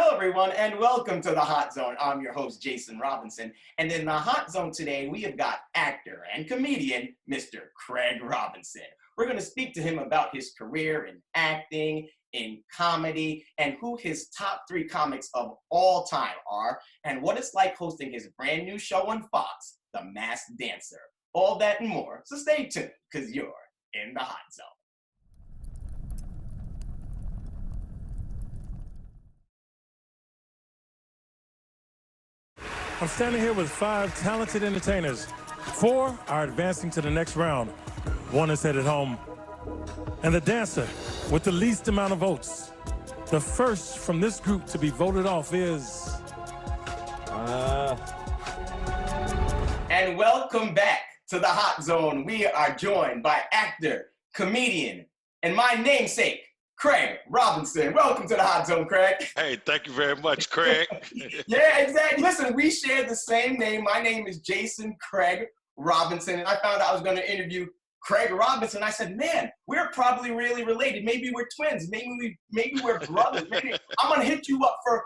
Hello, everyone, and welcome to the Hot Zone. I'm your host, Jason Robinson. And in the Hot Zone today, we have got actor and comedian, Mr. Craig Robinson. We're going to speak to him about his career in acting, in comedy, and who his top 3 comics of all time are, and what it's like hosting his brand new show on Fox, The Masked Dancer. All that and more. So stay tuned, because you're in the Hot Zone. I'm standing here with 5 talented entertainers. 4 are advancing to the next round. 1 is headed home. And the dancer with the least amount of votes. The first from this group to be voted off is... And welcome back to the Hot Zone. We are joined by actor, comedian, and my namesake, Craig Robinson. Welcome to the Hot Zone, Craig. Hey, thank you very much, Craig. Yeah, exactly. Listen, we share the same name. My name is Jason Craig Robinson, and I found out I was going to interview Craig Robinson. I said, man, we're probably really related. Maybe we're twins. Maybe we're brothers. Maybe I'm going to hit you up for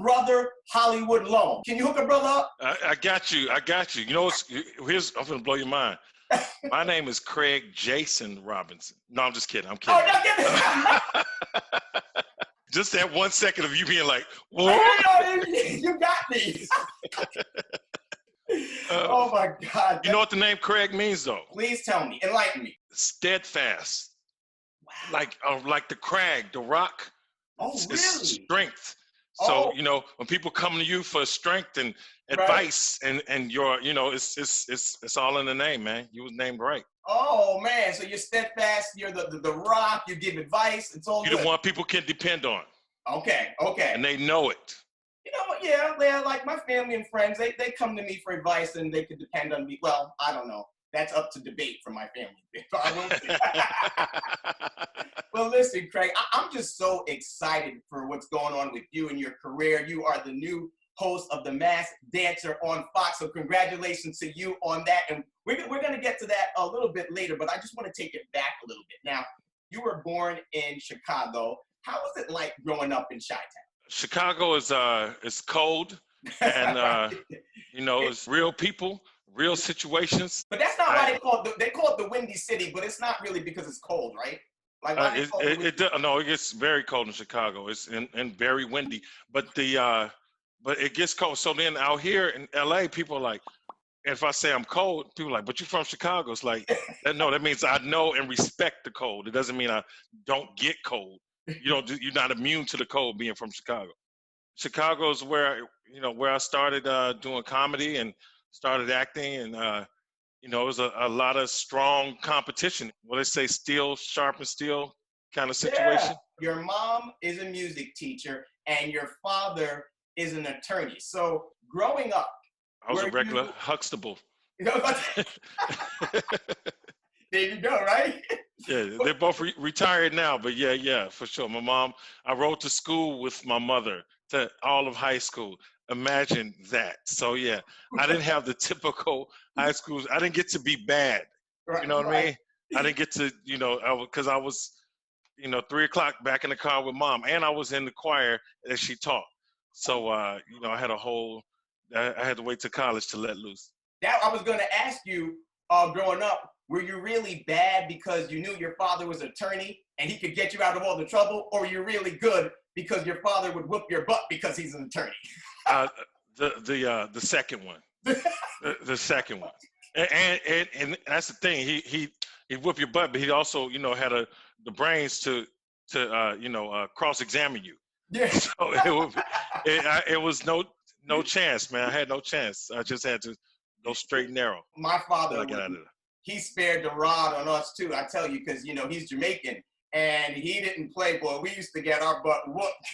Brother Hollywood Loan. Can you hook a brother up? I got you. You know, I'm going to blow your mind. My name is Craig Jason Robinson. No, I'm just kidding. I'm kidding. Oh, no, Just that 1 second of you being like, what? You got me. Oh, my God. You know what the name Craig means, though? Please tell me. Enlighten me. Steadfast. Wow. Like the crag, the rock. Oh, It's really? strength. Oh. So, you know, when people come to you for strength and advice and your, you know, it's all in the name, man. You was named right. Oh, man. So you're steadfast. You're the rock. You give advice. It's all You're good. the one people can depend on. Okay. And they know it. You know what? Yeah, like my family and friends, they come to me for advice and they could depend on me. Well, I don't know. That's up to debate for my family. I will see. Well, listen, Craig, I'm just so excited for what's going on with you and your career. You are the new host of The Masked Dancer on Fox, so congratulations to you on that. And we're going to get to that a little bit later, but I just want to take it back a little bit. Now, you were born in Chicago. How was it like growing up in Chi-Town? Chicago is cold, and you know, it's real people, real situations. But that's not why they call it the Windy City, but it's not really because it's cold, right? Like No, it gets very cold in Chicago. It's and very windy, but it gets cold. So then out here in LA, people are like, if I say I'm cold, people are like, but you're from Chicago. It's like, no, that means I know and respect the cold. It doesn't mean I don't get cold. You're not immune to the cold being from Chicago. Chicago is where I started doing comedy and started acting, and you know, it was a lot of strong competition. What they say, steel sharpens steel kind of situation. Yeah. Your mom is a music teacher and your father is an attorney. So growing up, I was a regular Huxtable. There you go, right? Yeah, they're both retired now, but yeah, for sure. My mom, I rode to school with my mother to all of high school. Imagine that. So yeah, I didn't have the typical high schools. I didn't get to be bad. You know what I mean? I didn't get to, because I was, 3 o'clock back in the car with mom, and I was in the choir that she taught. So, I had to wait till college to let loose. That I was going to ask you, growing up, were you really bad because you knew your father was an attorney and he could get you out of all the trouble, or were you really good because your father would whoop your butt because he's an attorney? The second one. the second one. And that's the thing. He whoop your butt, but he also, had the brains to cross-examine you. Yeah. So it was no chance, man. I had no chance. I just had to go straight and narrow. My father, get out of there. He spared the rod on us too. I tell you, because he's Jamaican and he didn't play. Boy, we used to get our butt whooped.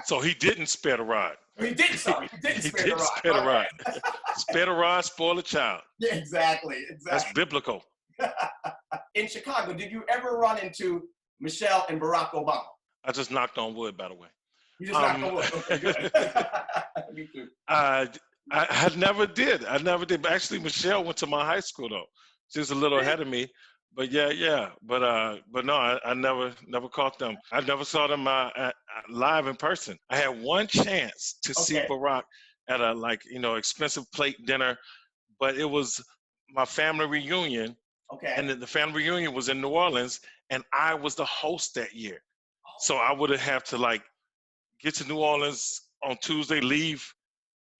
So he didn't spare the rod. He didn't spare the rod. Spare the rod. Spare the rod, spoil the child. Yeah, exactly. That's biblical. In Chicago, did you ever run into Michelle and Barack Obama? I just knocked on wood, by the way. You just knocked on wood. Okay, good. Me too. I never did. But actually, Michelle went to my high school, though. She was a little ahead of me. But yeah. But no, I never caught them. I never saw them live in person. I had one chance to see Okay. Barack at a expensive plate dinner, but it was my family reunion, Okay. and the family reunion was in New Orleans, and I was the host that year. So I would have to get to New Orleans on Tuesday, leave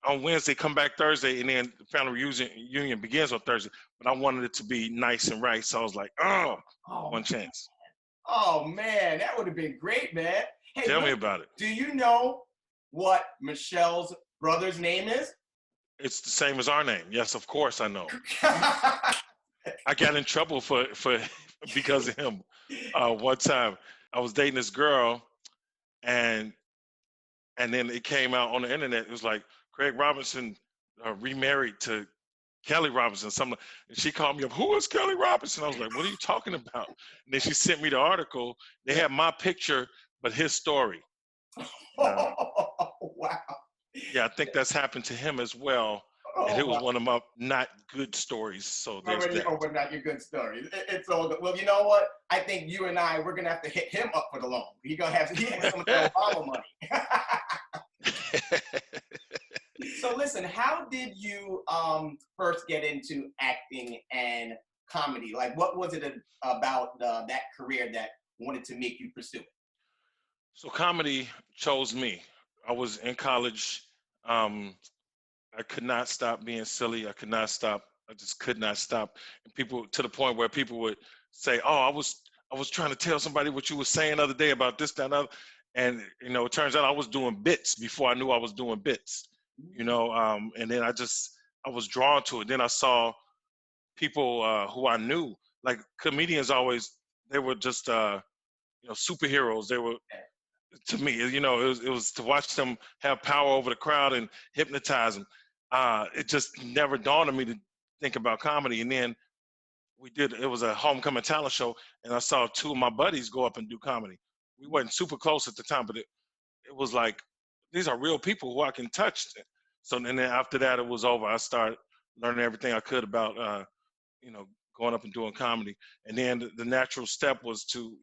on Wednesday, come back Thursday, and then the family reunion begins on Thursday. But I wanted it to be nice and right, so I was like, oh, Oh, one chance. oh man, that would have been great, man. Hey, Tell me about it. do you know what Michelle's brother's name is? It's the same as our name. Yes, of course I know. I got in trouble for because of him. One time I was dating this girl, and then it came out on the internet. It was like Craig Robinson remarried to Kelly Robinson. Something, and she called me up. Who is Kelly Robinson? I was like, what are you talking about? And then she sent me the article. They had my picture, but his story. Wow. Yeah, I think that's happened to him as well. And it was one of my not good stories. So there's that. Oh, but not your good story. It's all good. Well, you know what? I think you and we're gonna have to hit him up for the loan. He has some of the Obama money. So listen, how did you first get into acting and comedy? Like, what was it about that career that wanted to make you pursue it? So comedy chose me. I was in college. I could not stop being silly. I could not stop. I just could not stop. And people, to the point where people would say, "Oh, I was trying to tell somebody what you were saying the other day about this, that, and other." And it turns out I was doing bits before I knew I was doing bits. And then I was drawn to it. Then I saw people who I knew, like comedians, they were just superheroes. They were, to me, it was to watch them have power over the crowd and hypnotize them. It just never dawned on me to think about comedy. And then it was a homecoming talent show, and I saw two of my buddies go up and do comedy. We weren't super close at the time, but it was like, these are real people who I can touch. So and then after that, it was over. I started learning everything I could about, going up and doing comedy. And then the natural step was to,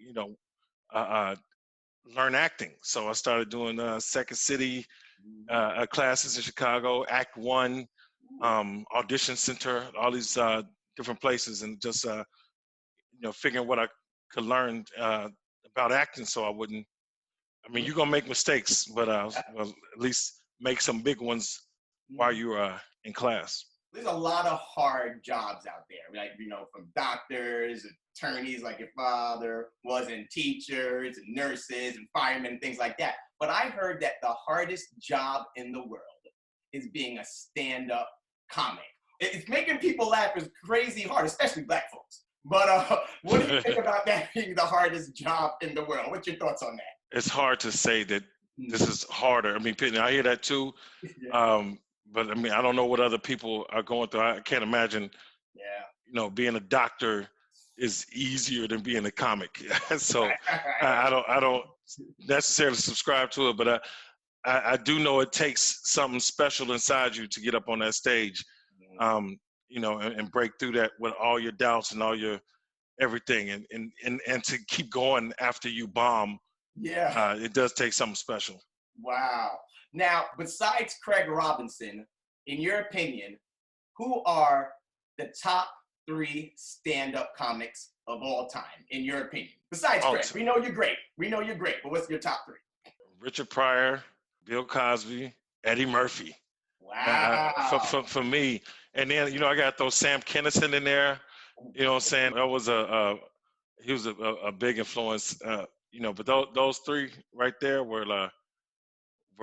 learn acting. So I started doing Second City classes in Chicago, Act One, Audition Center, all these different places, and just figuring what I could learn about acting, so I wouldn't. I mean, you're gonna make mistakes, but well, at least make some big ones while you're in class. There's a lot of hard jobs out there, like, from doctors, attorneys, like your father was, and teachers and nurses and firemen and things like that. But I heard that the hardest job in the world is being a stand-up comic. It's making people laugh is crazy hard, especially Black folks. But what do you think about that being the hardest job in the world? What's your thoughts on that? It's hard to say that this is harder. I mean, I hear that too. Yeah. But I mean, I don't know what other people are going through. I can't imagine, being a doctor is easier than being a comic. So I don't necessarily subscribe to it, but I do know it takes something special inside you to get up on that stage, and break through that with all your doubts and all your everything, and to keep going after you bomb. Yeah. It does take something special. Wow. Now, besides Craig Robinson, in your opinion, who are the top 3 stand-up comics of all time, in your opinion? Besides Craig, we know you're great. But what's your top 3? Richard Pryor, Bill Cosby, Eddie Murphy. Wow. For me, and then I got those Sam Kinison in there. You know what I'm saying? That was he was a big influence. But those 3 right there were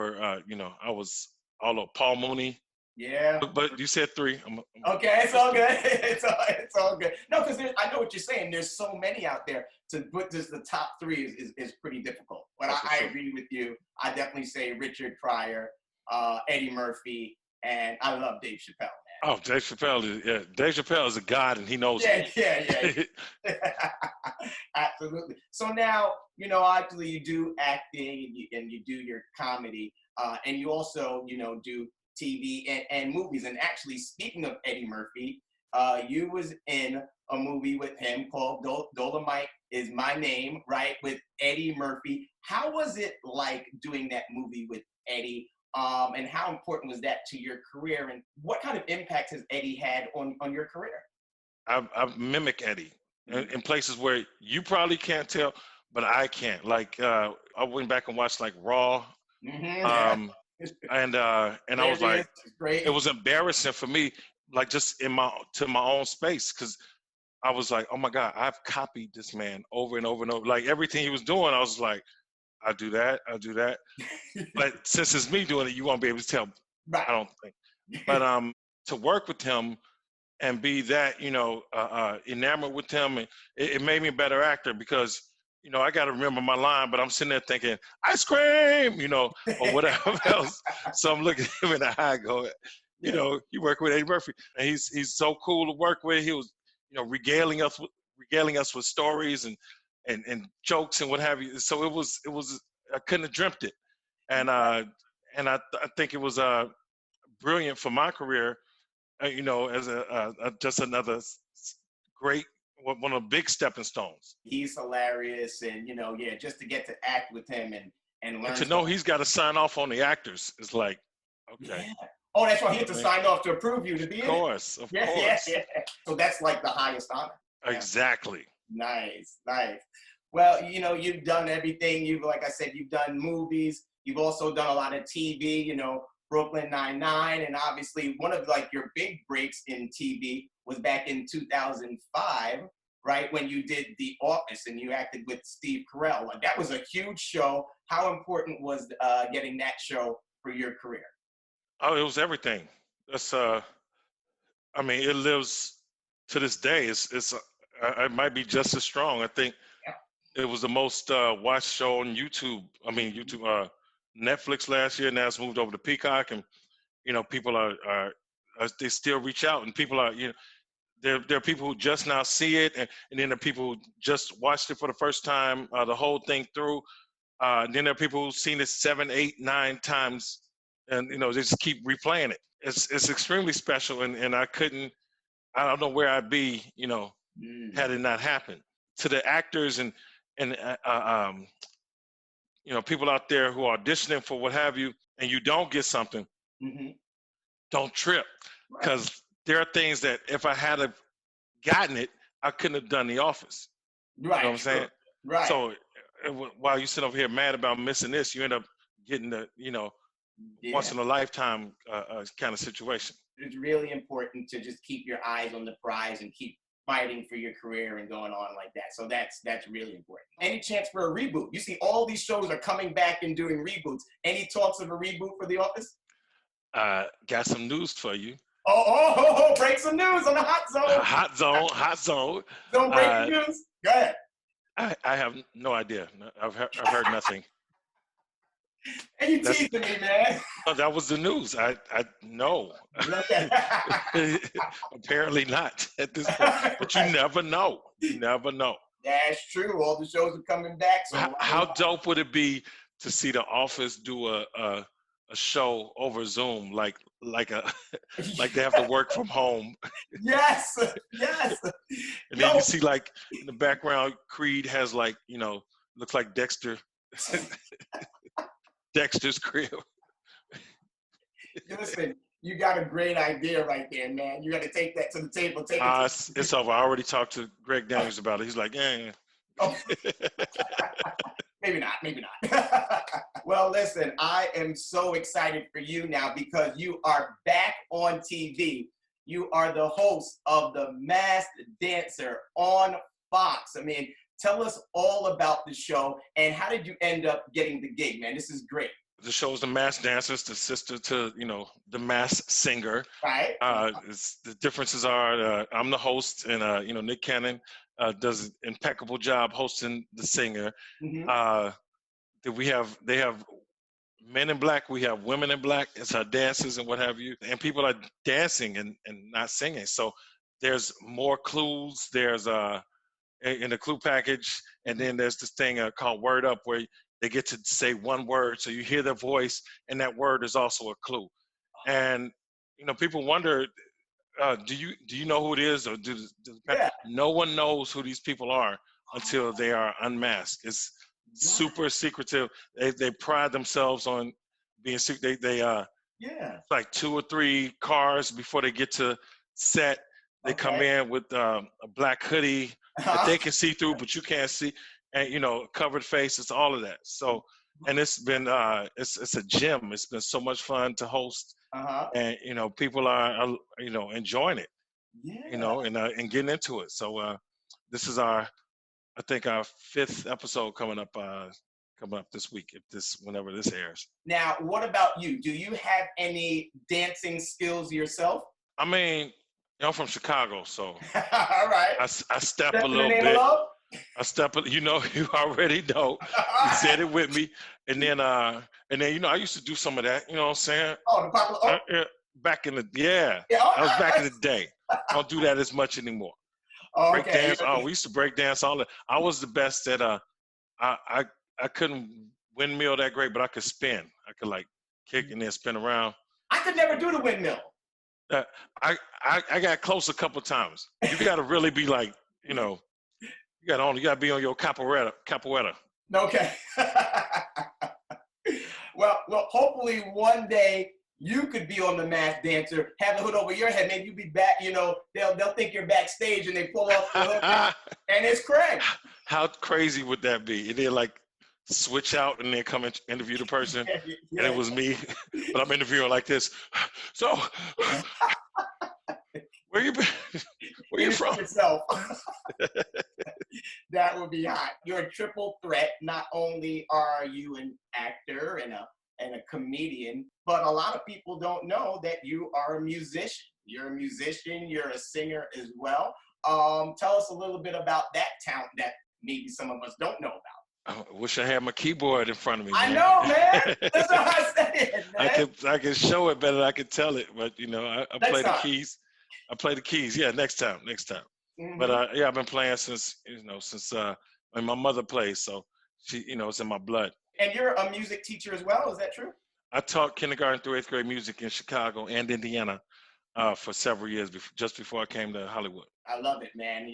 I was all of Paul Mooney. Yeah. But you said 3. Okay, it's all good. It's all good. No, because I know what you're saying. There's so many out there. To put just the top 3 is pretty difficult. But I agree with you. I definitely say Richard Pryor, Eddie Murphy, and I love Dave Chappelle, man. Oh, Dave Chappelle is a god, and he knows it. Yeah. Absolutely. So now, actually you do acting and you do your comedy, and you also, do TV and movies. And actually, speaking of Eddie Murphy, You was in a movie with him called Dolomite is My Name, right? With Eddie Murphy. How was it like doing that movie with Eddie? And how important was that to your career? And what kind of impact has Eddie had on your career? I've mimicked Eddie in places where you probably can't tell, but I can't. Like I went back and watched like Raw, Yeah. and I was like, Great. it was embarrassing for me, like just in my own space, because I was like, oh my God, I've copied this man over and over and over. Like everything he was doing, I was like, I do that, I do that. But since it's me doing it, you won't be able to tell. Right. I don't think. But to work with him and be that, enamored with him, and it made me a better actor because, I got to remember my line, but I'm sitting there thinking, ice cream, or whatever else. So I'm looking at him in the eye going, you work with Eddie Murphy, and he's so cool to work with. He was, regaling us with stories and jokes and what have you. So it was I couldn't have dreamt it, and I think it was brilliant for my career. As just another great one of the big stepping stones. He's hilarious, and just to get to act with him and learn. And to know he's got to sign off on the actors is like, okay. Yeah. Oh, that's right. He had to sign off to approve you to be in it. Of course. Yeah. So that's like the highest honor. Exactly. Nice. Well, you've done everything. Like I said, you've done movies. You've also done a lot of TV. Brooklyn Nine-Nine, and obviously one of like your big breaks in TV was back in 2005, right, when you did The Office and you acted with Steve Carell. Like, that was a huge show. How important was getting that show for your career? Oh, it was everything. That's it lives to this day. It might be just as strong. I think it was the most watched show on YouTube. Netflix last year. Now it's moved over to Peacock, and people are they still reach out, and people are there are people who just now see it, and then there are people who just watched it for the first time, the whole thing through. And then there are people who've seen it 7, 8, 9 times, and they just keep replaying it. It's extremely special, and I don't know where I'd be, had it not happened. To the actors and people out there who are auditioning for what have you, and you don't get something, don't trip, because there are things that if I had have gotten it, I couldn't have done The Office. Right. You know what I'm saying? Right. So while you sit over here mad about missing this, you end up getting the, once in a lifetime kind of situation. It's really important to just keep your eyes on the prize and keep fighting for your career and going on like that. So that's really important. Any chance for a reboot? You see all these shows are coming back and doing reboots. Any talks of a reboot for The Office? Got some news for you. Oh, break some news on the Hot Zone. Hot zone. Don't break the news. Go ahead. I have no idea. I've heard nothing. And you teasing me, man. Oh, that was the news. I know. Apparently not at this point. But you never know. You never know. That's true. All the shows are coming back. So how dope would it be to see The Office do a show over Zoom, like they have to work from home? Yes. And then you see like in the background, Creed has like, looks like Dexter's crib. Listen, you got a great idea right there, man. You got to take that to the table. It's over. I already talked to Greg Daniels about it. He's like, yeah. Oh. Maybe not. Well, listen, I am so excited for you now because you are back on TV. You are the host of The Masked Dancer on Fox. I mean, tell us all about the show and how did you end up getting the gig, man? This is great. The show is The Masked Dancer. It's the sister to, The Masked Singer. Right. The differences are I'm the host, and Nick Cannon does an impeccable job hosting the singer. They have men in black. We have women in black. It's our dancers and what have you. And people are dancing and not singing. So there's more clues. There's in the clue package, and then there's this thing called Word Up, where they get to say one word, so you hear their voice, and that word is also a clue. And people wonder, do you know who it is, or Yeah. no one knows who these people are until they are unmasked. It's super secretive. They pride themselves on being secret. They Yeah. like 2 or 3 cars before they get to set. They come Okay. in with a black hoodie that they can see through, but you can't see, and covered faces, all of that. So, and it's been it's a gem. It's been so much fun to host, Uh-huh. and people are enjoying it, Yeah. and getting into it. So this is I think our 5th episode coming up this week, whenever this airs. Now, what about you? Do you have any dancing skills yourself? I mean, I'm from Chicago, so All right. I step Step a in the little name of bit. love? You already know. You said it with me, and then I used to do some of that. You know what I'm saying? Oh, the popular. Oh, Back in the that was back in the day. I don't do that as much anymore. oh, Break okay. dance. Oh, we used to break dance all the. I was the best at I couldn't windmill that great, but I could spin. I could like kick and then spin around. I could never do the windmill. I got close a couple times. You got to really be like, you got to be on your capoeira. Okay. well, hopefully one day you could be on The Masked Dancer, have the hood over your head, maybe you be back. They'll think you're backstage and they pull off the hood, and it's Craig. How crazy would that be? And then like switch out and then come and interview the person, Yeah. and it was me, but I'm interviewing like this. So, where you been? Where you from? Yourself. That would be hot. You're a triple threat. Not only are you an actor and a comedian, but a lot of people don't know that you are a musician. You're a musician. You're a singer as well. Tell us a little bit about that talent that maybe some of us don't know about. I wish I had my keyboard in front of me. I Man. know, man. That's what I said, man. I can show it better than I can tell it, but I play the time. keys. I play the keys. Yeah, next time. Mm-hmm. But I've been playing since when my mother plays, so she, it's in my blood. And you're a music teacher as well. Is that true? I taught kindergarten through 8th grade music in Chicago and Indiana for several years just before I came to Hollywood. I love it, man.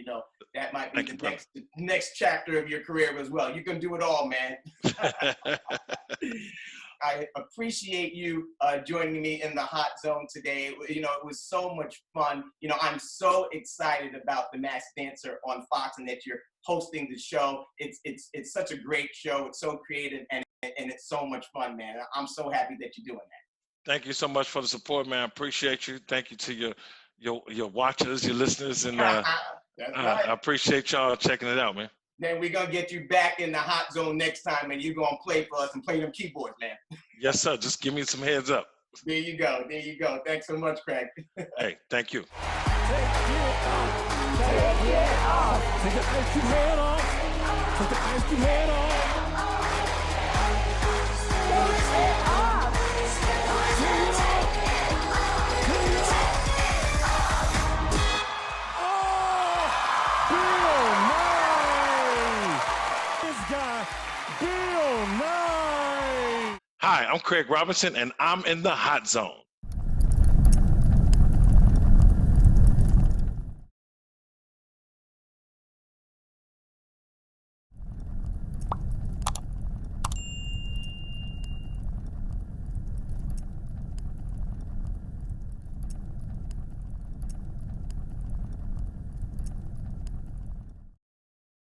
That might be the next chapter of your career as well. You can do it all, man. I appreciate you joining me in the Hot Zone today. It was so much fun. I'm so excited about The Masked Dancer on Fox and that you're hosting the show. It's such a great show. It's so creative and it's so much fun, man. I'm so happy that you're doing that. Thank you so much for the support, man. I appreciate you. Thank you to your watchers, your listeners, and That's right. I appreciate y'all checking it out, man. Then we're going to get you back in the Hot Zone next time, and you're going to play for us and play them keyboards, man. Yes, sir. Just give me some heads up. There you go. Thanks so much, Craig. Hey, thank you. Take the ice cream head off. Take the ice cream head off. Hi, I'm Craig Robinson, and I'm in the Hot Zone.